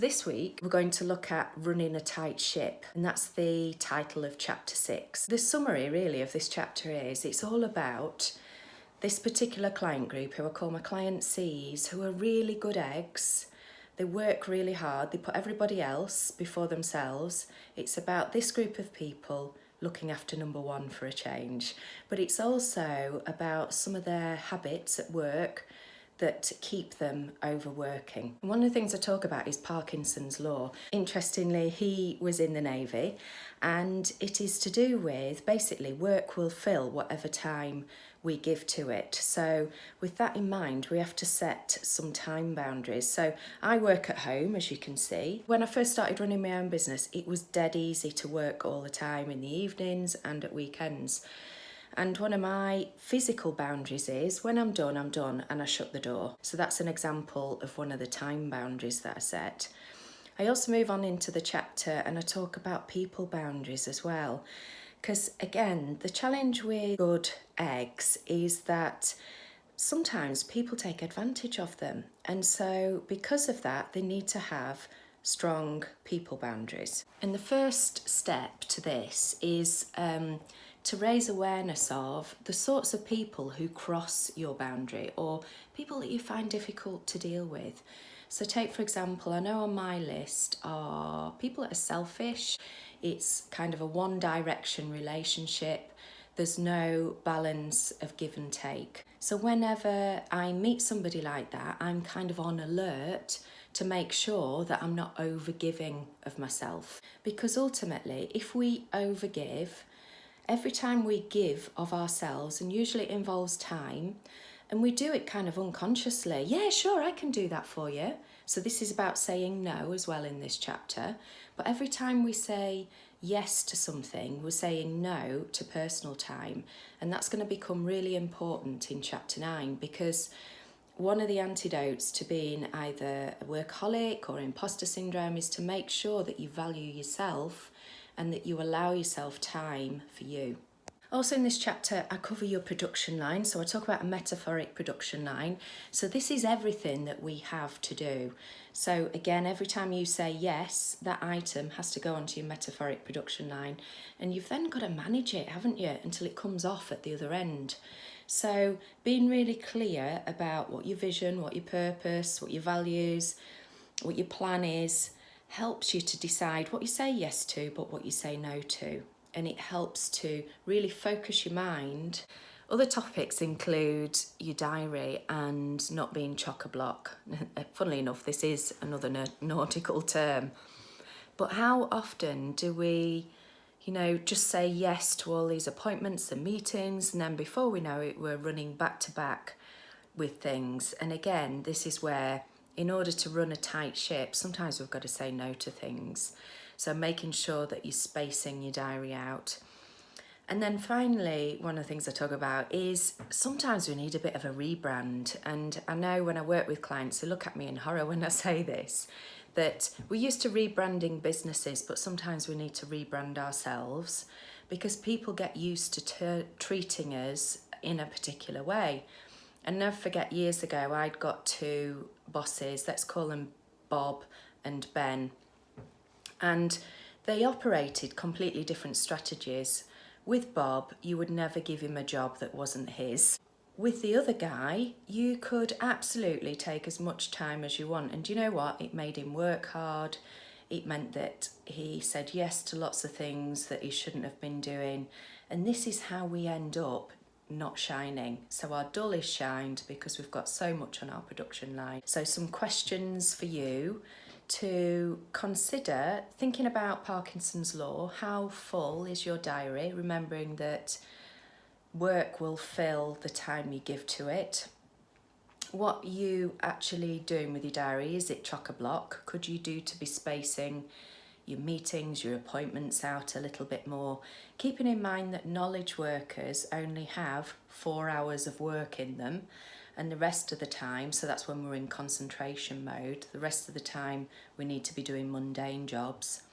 This week we're going to look at running a tight ship, and that's the title of chapter 6. The summary really of this chapter is it's all about this particular client group who I call my client C's, who are really good eggs. They work really hard, they put everybody else before themselves. It's about this group of people looking after number one for a change, but it's also about some of their habits at work that keep them overworking. One of the things I talk about is Parkinson's law. Interestingly, he was in the Navy, and it is to do with basically work will fill whatever time we give to it. So with that in mind, we have to set some time boundaries. So I work at home, as you can see. When I first started running my own business, it was dead easy to work all the time in the evenings and at weekends. And one of my physical boundaries is when I'm done, and I shut the door. So that's an example of one of the time boundaries that I set. I also move on into the chapter and I talk about people boundaries as well. Because again, the challenge with good eggs is that sometimes people take advantage of them. And so because of that, they need to have strong people boundaries. And the first step to this is to raise awareness of the sorts of people who cross your boundary or people that you find difficult to deal with. So take, for example, I know on my list are people that are selfish. It's kind of a one direction relationship. There's no balance of give and take. So whenever I meet somebody like that, I'm kind of on alert to make sure that I'm not overgiving of myself. Because ultimately, if we overgive, every time we give of ourselves, and usually it involves time, and we do it kind of unconsciously, yeah, sure, I can do that for you. So this is about saying no as well in this chapter. But every time we say yes to something, we're saying no to personal time. And that's going to become really important in chapter 9, because one of the antidotes to being either a workaholic or imposter syndrome is to make sure that you value yourself and that you allow yourself time for you. Also in this chapter, I cover your production line. So I talk about a metaphoric production line. So this is everything that we have to do. So again, every time you say yes, that item has to go onto your metaphoric production line. And you've then got to manage it, haven't you, until it comes off at the other end. So being really clear about what your vision, what your purpose, what your values, what your plan is, helps you to decide what you say yes to, but what you say no to. And it helps to really focus your mind. Other topics include your diary and not being chock-a-block. Funnily enough, this is another nautical term. But how often do we, just say yes to all these appointments and meetings, and then before we know it, we're running back to back with things. And again, this is where, in order to run a tight ship, sometimes we've got to say no to things. So making sure that you're spacing your diary out. And then finally, one of the things I talk about is sometimes we need a bit of a rebrand. And I know when I work with clients, they look at me in horror when I say this, that we're used to rebranding businesses, but sometimes we need to rebrand ourselves because people get used to treating us in a particular way. And never forget, years ago, I'd got two bosses, let's call them Bob and Ben, and they operated completely different strategies. With Bob, you would never give him a job that wasn't his. With the other guy, you could absolutely take as much time as you want. And do you know what? It made him work hard. It meant that he said yes to lots of things that he shouldn't have been doing. And this is how we end up not shining. So our dull is shined because we've got so much on our production line. So some questions for you to consider thinking about Parkinson's law. How full is your diary? Remembering that work will fill the time you give to it. What you actually doing with your diary? Is it chock-a-block? Could you do to be spacing your meetings, your appointments out a little bit more? Keeping in mind that knowledge workers only have 4 hours of work in them, and the rest of the time, so that's when we're in concentration mode, the rest of the time we need to be doing mundane jobs.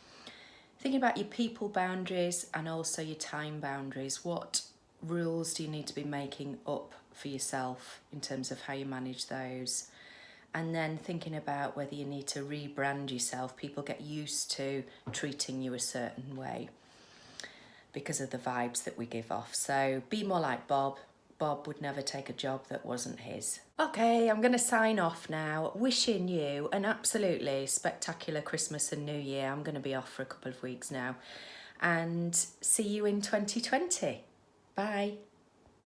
Thinking about your people boundaries and also your time boundaries. What rules do you need to be making up for yourself in terms of how you manage those? and then thinking about whether you need to rebrand yourself. People get used to treating you a certain way because of the vibes that we give off. So be more like Bob. Bob would never take a job that wasn't his. Okay, I'm going to sign off now, wishing you an absolutely spectacular Christmas and New Year. I'm going to be off for a couple of weeks now, and see you in 2020. Bye.